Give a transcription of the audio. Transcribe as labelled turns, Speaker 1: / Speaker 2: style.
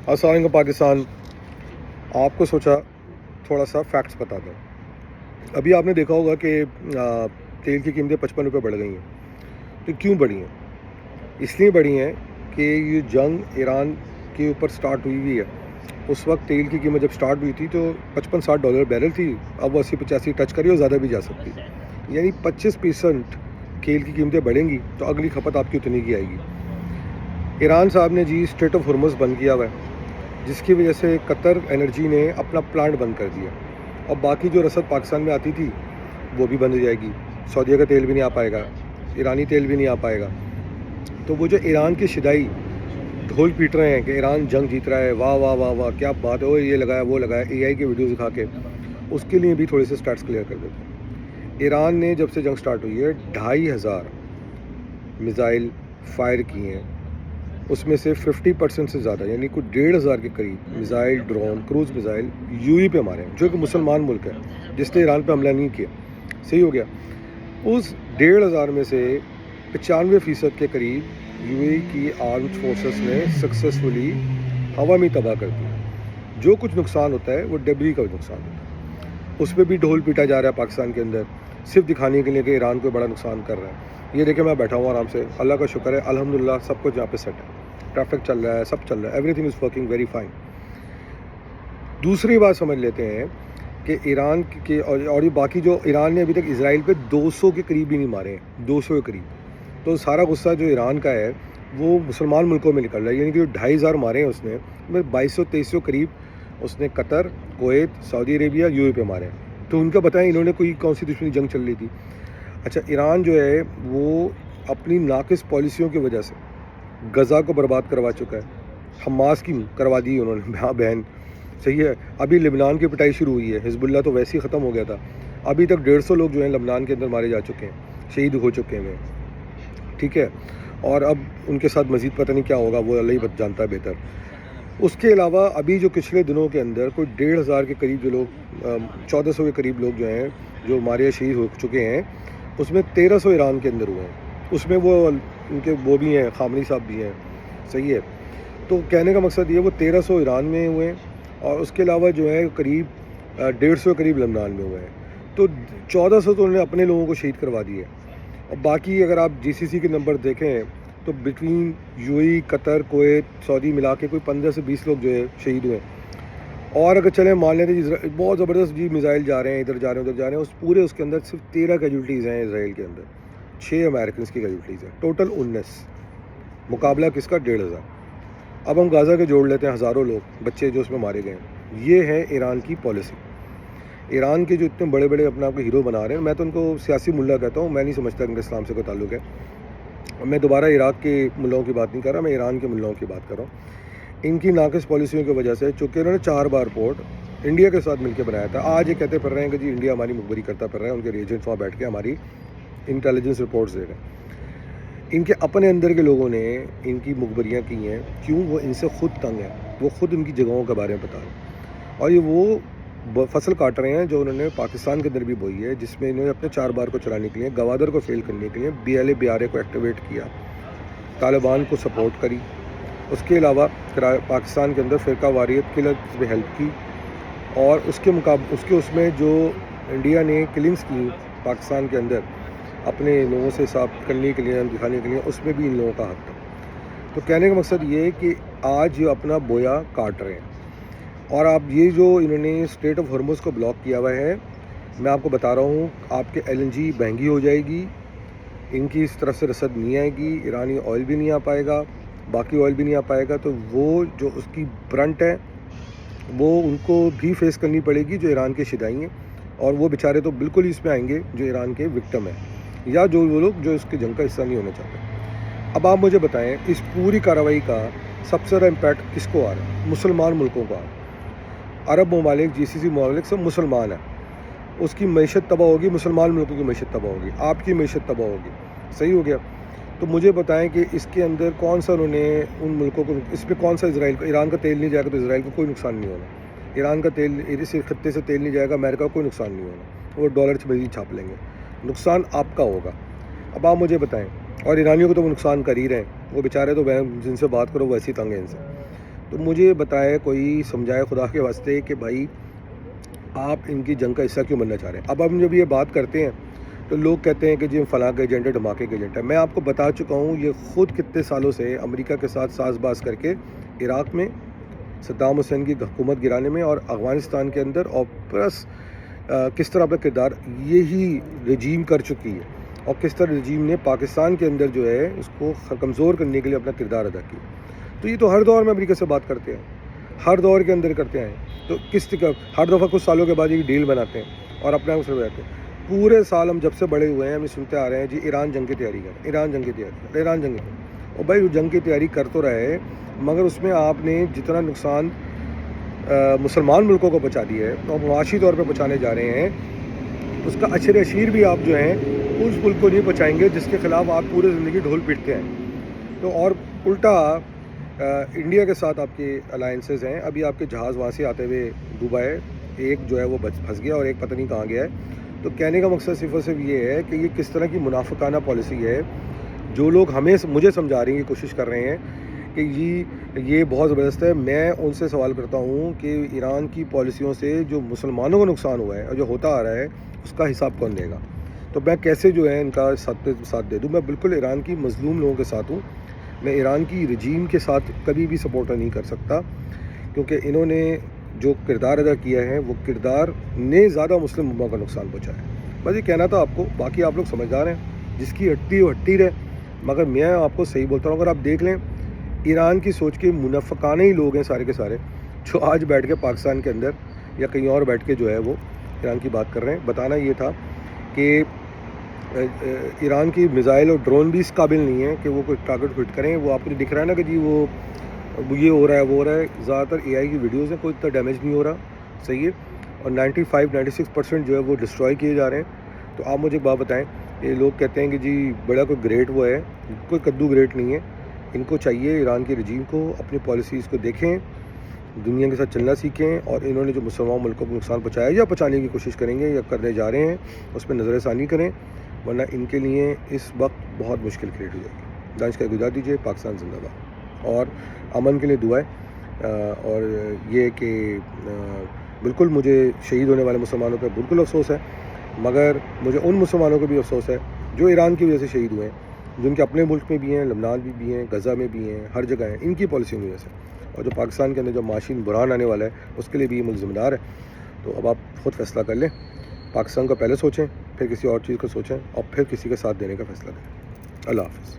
Speaker 1: السلام علیکم پاکستان. آپ کو سوچا تھوڑا سا فیکٹس بتا دیں. ابھی آپ نے دیکھا ہوگا کہ تیل کی قیمتیں 55 روپے بڑھ گئی ہیں. تو کیوں بڑھی ہیں؟ اس لیے بڑھی ہیں کہ یہ جنگ ایران کے اوپر سٹارٹ ہوئی ہے. اس وقت تیل کی قیمت جب سٹارٹ ہوئی تھی تو $55-60 بیرل تھی. اب وہ 80-85 ٹچ کری اور زیادہ بھی جا سکتی. یعنی 25% تیل کی قیمتیں بڑھیں گی تو اگلی کھپت آپ کی اتنی کی آئے گی. ایران صاحب نے جی اسٹریٹ آف ہرمز بند کیا ہوا ہے، جس کی وجہ سے قطر انرجی نے اپنا پلانٹ بند کر دیا. اور باقی جو رسد پاکستان میں آتی تھی وہ بھی بند ہو جائے گی. سعودیہ کا تیل بھی نہیں آ پائے گا، ایرانی تیل بھی نہیں آ پائے گا. تو وہ جو ایران کی شدائی ڈھول پیٹ رہے ہیں کہ ایران جنگ جیت رہا ہے، واہ واہ واہ واہ کیا بات ہے، یہ لگایا وہ لگایا، اے آئی کے ویڈیوز دکھا کے، اس کے لیے بھی تھوڑے سے سٹیٹس کلیئر کر دیتے ہیں. ایران نے جب سے جنگ سٹارٹ ہوئی ہے 2500 میزائل فائر کیے ہیں. اس میں سے 50% سے زیادہ یعنی کوئی 1500 کے قریب میزائل، ڈرون، کروز میزائل یو پہ مارے ہیں، جو کہ مسلمان ملک ہے جس نے ایران پہ حملہ نہیں کیا. صحیح ہو گیا. اس 1500 میں سے 95% کے قریب یو کی آرمڈ فورسز نے سکسیسفلی ہوا میں تباہ کر دیا. جو کچھ نقصان ہوتا ہے وہ ڈبری کا نقصان ہوتا ہے. اس پہ بھی ڈھول پیٹا جا رہا ہے پاکستان کے اندر، صرف دکھانے کے لیے کہ ایران کو بڑا نقصان کر رہا ہے. یہ دیکھیں میں بیٹھا ہوں آرام سے، اللہ کا شکر ہے الحمدللہ سب کچھ یہاں پہ سیٹ ہے، ٹریفک چل رہا ہے، سب چل رہا ہے، everything is working very fine. دوسری بات سمجھ لیتے ہیں کہ ایران کے اور یہ باقی جو ایران نے ابھی تک اسرائیل پہ 200 کے قریب بھی نہیں مارے ہیں، 200 کے قریب. تو سارا غصہ جو ایران کا ہے وہ مسلمان ملکوں میں نکل رہا ہے. یعنی کہ جو 2500 مارے ہیں اس نے 2200-2300 قریب اس نے قطر، کویت، سعودی عربیہ، یو پہ مارے ہیں. تو ان کا بتائیں انہوں نے کوئی کون سی دشمنی جنگ چل رہی تھی؟ اچھا، ایران جو ہے وہ اپنی ناقص پالیسیوں کی وجہ سے غزہ کو برباد کروا چکا ہے. حماس کی کروا دی انہوں نے بہن. صحیح ہے. ابھی لبنان کی پٹائی شروع ہوئی ہے. حزب اللہ تو ویسے ہی ختم ہو گیا تھا. ابھی تک 150 لوگ جو ہیں لبنان کے اندر مارے جا چکے ہیں، شہید ہو چکے ہیں. ٹھیک ہے. اور اب ان کے ساتھ مزید پتہ نہیں کیا ہوگا، وہ اللہ ہی جانتا ہے بہتر. اس کے علاوہ ابھی جو پچھلے دنوں کے اندر کوئی 1500 کے قریب جو لوگ 1400 کے قریب لوگ جو ہیں جو مارے شہید ہو چکے ہیں، اس میں 1300 ایران کے اندر ہوئے ہیں. اس میں وہ ان کے وہ بھی ہیں، خامنی صاحب بھی ہیں. صحیح ہے. تو کہنے کا مقصد یہ وہ 1300 ایران میں ہوئے ہیں اور اس کے علاوہ جو ہے قریب 150 قریب لبنان میں ہوئے ہیں. تو 1400 تو انہوں نے اپنے لوگوں کو شہید کروا دیے. اور باقی اگر آپ جی سی سی کے نمبر دیکھیں تو between UAE, Qatar, Kuwait, Saudi ملا کے کوئی 15 سے 20 لوگ جو ہے شہید ہوئے ہیں. اور اگر چلیں مان لیتے ہیں بہت زبردست جی میزائل جا رہے ہیں، ادھر جا رہے ہیں ادھر جا رہے ہیں، اس پورے اس کے اندر صرف 13 کیجولٹیز ہیں اسرائیل کے اندر، 6 امریکنس کی کیجولٹیز ہیں، ٹوٹل 19. مقابلہ کس کا؟ 1500. اب ہم غزہ کے جوڑ لیتے ہیں، ہزاروں لوگ بچے جو اس میں مارے گئے ہیں. یہ ہے ایران کی پالیسی. ایران کے جو اتنے بڑے بڑے اپنے آپ کو ہیرو بنا رہے ہیں، میں تو ان کو سیاسی ملا کہتا ہوں، میں نہیں سمجھتا ان کا اسلام سے کوئی تعلق ہے. میں دوبارہ عراق کے ملاؤں کی بات نہیں کر رہا، میں ایران کے ملاؤں کی بات کر رہا ہوں. ان کی ناقص پالیسیوں کی وجہ سے، چونکہ انہوں نے 4 بار پورٹ انڈیا کے ساتھ مل کے بنایا تھا. آج یہ کہتے پھر رہے ہیں کہ جی انڈیا ہماری مخبری کرتا پھر رہا ہے، ان کے ایجنٹس وہاں بیٹھ کے ہماری انٹیلیجنس رپورٹس دے رہے ہیں. ان کے اپنے اندر کے لوگوں نے ان کی مخبریاں کی ہیں. کیوں؟ وہ ان سے خود تنگ ہیں، وہ خود ان کی جگہوں کے بارے میں بتا رہے ہیں. اور یہ وہ فصل کاٹ رہے ہیں جو انہوں نے پاکستان کے اندر بھی بوئی ہے، جس میں انہوں نے اپنے 4 بار کو چلانے کے لیے، گوادر کو فیل کرنے کے لیے BLA کو ایکٹیویٹ کیا، طالبان کو سپورٹ کری. اس کے علاوہ پاکستان کے اندر فرقہ واریت کلرز میں ہیلپ کی. اور اس کے میں جو انڈیا نے کلنگز کی پاکستان کے اندر اپنے لوگوں سے حساب کرنے کے لیے، دکھانے کے لیے، اس میں بھی ان لوگوں کا حق تھا. تو کہنے کا مقصد یہ ہے کہ آج یہ اپنا بویا کاٹ رہے ہیں. اور آپ یہ جو انہوں نے اسٹریٹ آف ہرمز کو بلاک کیا ہوا ہے، میں آپ کو بتا رہا ہوں آپ کے LNG مہنگی ہو جائے گی، ان کی اس طرف سے رسد نہیں آئے گی، ایرانی آئل بھی نہیں آ پائے گا، باقی آئل بھی نہیں آ پائے گا. تو وہ جو اس کی برنٹ ہے وہ ان کو بھی فیس کرنی پڑے گی جو ایران کے شدائی ہیں. اور وہ بیچارے تو بالکل ہی اس میں آئیں گے جو ایران کے وکٹم ہیں، یا جو وہ لوگ جو اس کی جنگ کا حصہ نہیں ہونا چاہتے. اب آپ مجھے بتائیں اس پوری کارروائی کا سب سے زیادہ امپیکٹ کس کو آ رہا ہے؟ مسلمان ملکوں کو آ رہا ہے. عرب ممالک، GCC ممالک سب مسلمان ہیں. اس کی معیشت تباہ ہوگی، مسلمان ملکوں کی معیشت تباہ ہوگی، آپ کی معیشت تباہ ہوگی. صحیح ہو گیا. تو مجھے بتائیں کہ اس کے اندر کون سا انہوں نے ان ملکوں کو، اس پہ کون سا ایران کا تیل نہیں جائے گا تو اسرائیل کو کوئی نقصان نہیں ہونا. ایران کا تیل، اس خطے سے تیل نہیں جائے گا، امریکہ کو کوئی نقصان نہیں ہونا. وہ ڈالر مزید چھاپ لیں گے، نقصان آپ کا ہوگا. اب آپ مجھے بتائیں، اور ایرانیوں کو تو وہ نقصان کر ہی رہے ہیں، وہ بیچارے تو جن سے بات کرو ویسے ہی تنگ ہیں ان سے. تو مجھے بتائے کوئی سمجھائے خدا کے واسطے کہ بھائی آپ ان کی جنگ کا حصہ کیوں بننا چاہ رہے ہیں. اب ہم جب یہ بات کرتے ہیں تو لوگ کہتے ہیں کہ جی فلاں کے ایجنٹ ہے, دھماکے کے ایجنٹ ہے. میں آپ کو بتا چکا ہوں یہ خود کتنے سالوں سے امریکہ کے ساتھ ساز باز کر کے عراق میں صدام حسین کی حکومت گرانے میں اور افغانستان کے اندر اور پلس کس طرح اپنا کردار یہی رجیم کر چکی ہے, اور کس طرح رجیم نے پاکستان کے اندر جو ہے اس کو کمزور کرنے کے لیے اپنا کردار ادا کیا. تو یہ تو ہر دور میں امریکہ سے بات کرتے ہیں, ہر دور کے اندر کرتے ہیں. تو ہر دفعہ کچھ سالوں کے بعد یہ ڈیل بناتے ہیں اور اپنا اسے بناتے ہیں. پورے سال ہم جب سے بڑے ہوئے ہیں ہم سنتے آ رہے ہیں جی ایران جنگ کی تیاری کر, ایران جنگ کی تیاری کر, ایران جنگ کی. اور بھائی وہ جنگ کی تیاری کر تو رہے, مگر اس میں آپ نے جتنا نقصان مسلمان ملکوں کو پہنچا دیا ہے اور معاشی طور پہ پہنچانے جا رہے ہیں, اس کا اشر اشیر بھی آپ جو ہیں اس ملک کو نہیں پہنچائیں گے جس کے خلاف آپ پورے زندگی ڈھول پیٹتے ہیں. تو اور الٹا انڈیا کے ساتھ آپ کے الائنسز ہیں. ابھی آپ کے جہاز وہاں سے آتے ہوئے ڈوبا ہے, ایک جو ہے وہ پھنس گیا اور ایک پتہ نہیں کہاں گیا ہے. تو کہنے کا مقصد صرف اور صرف یہ ہے کہ یہ کس طرح کی منافقانہ پالیسی ہے. جو لوگ مجھے سمجھا رہے ہیں, کوشش کر رہے ہیں کہ یہ بہت زبردست ہے. میں ان سے سوال کرتا ہوں کہ ایران کی پالیسیوں سے جو مسلمانوں کو نقصان ہوا ہے اور جو ہوتا آ رہا ہے اس کا حساب کون دے گا. تو میں کیسے جو ہے ان کا ساتھ دے دوں. میں بالکل ایران کی مظلوم لوگوں کے ساتھ ہوں. میں ایران کی رجیم کے ساتھ کبھی بھی سپورٹ نہیں کر سکتا, کیونکہ انہوں نے جو کردار ادا کیا ہے وہ کردار نے زیادہ مسلم امت کا نقصان پہنچایا ہے. بس یہ کہنا تھا آپ کو. باقی آپ لوگ سمجھدار ہیں, جس کی ہٹی وہ ہٹی رہے. مگر میں آپ کو صحیح بولتا ہوں, اگر آپ دیکھ لیں ایران کی سوچ کے منافقانہ ہی لوگ ہیں سارے کے سارے, جو آج بیٹھ کے پاکستان کے اندر یا کہیں اور بیٹھ کے جو ہے وہ ایران کی بات کر رہے ہیں. بتانا یہ تھا کہ ایران کی میزائل اور ڈرون بھی اس قابل نہیں ہے کہ وہ کوئی ٹارگٹ ہٹ کریں. وہ آپ کو دکھ رہا ہے نا کہ جی وہ یہ ہو رہا ہے وہ ہو رہا ہے. زیادہ تر اے آئی کی ویڈیوز ہیں, کوئی اتنا ڈیمیج نہیں ہو رہا, صحیح ہے. اور 95-96% جو ہے وہ ڈسٹروائے کیے جا رہے ہیں. تو آپ مجھے ایک بات بتائیں, یہ لوگ کہتے ہیں کہ جی بڑا کوئی گریٹ وہ ہے, کوئی کدو گریٹ نہیں ہے. ان کو چاہیے ایران کے رجیم کو اپنی پالیسیز کو دیکھیں, دنیا کے ساتھ چلنا سیکھیں, اور انہوں نے جو مسلمان ملکوں کو نقصان پہنچایا یا پہنچانے کی کوشش کریں گے یا کرنے جا رہے ہیں اس پہ نظر ثانی کریں, ورنہ ان کے لیے اس وقت بہت مشکل کریٹ ہو جائے گی. دانش کا گزار دیجیے. پاکستان زندہ باد, اور امن کے لیے دعائیں. اور یہ کہ بالکل مجھے شہید ہونے والے مسلمانوں پہ بالکل افسوس ہے, مگر مجھے ان مسلمانوں کو بھی افسوس ہے جو ایران کی وجہ سے شہید ہوئے ہیں, جن کے اپنے ملک میں بھی ہیں, لبنان میں بھی ہیں, غزہ میں بھی ہیں, ہر جگہ ہیں, ان کی پالیسیوں کی وجہ سے. اور جو پاکستان کے اندر جو معاشی بحران آنے والا ہے اس کے لیے بھی یہ ملک ذمہ دار ہے. تو اب آپ خود فیصلہ کر لیں. پاکستان کا پہلے سوچیں, پھر کسی اور چیز کو سوچیں, اور پھر کسی کا ساتھ دینے کا فیصلہ کریں. اللہ حافظ.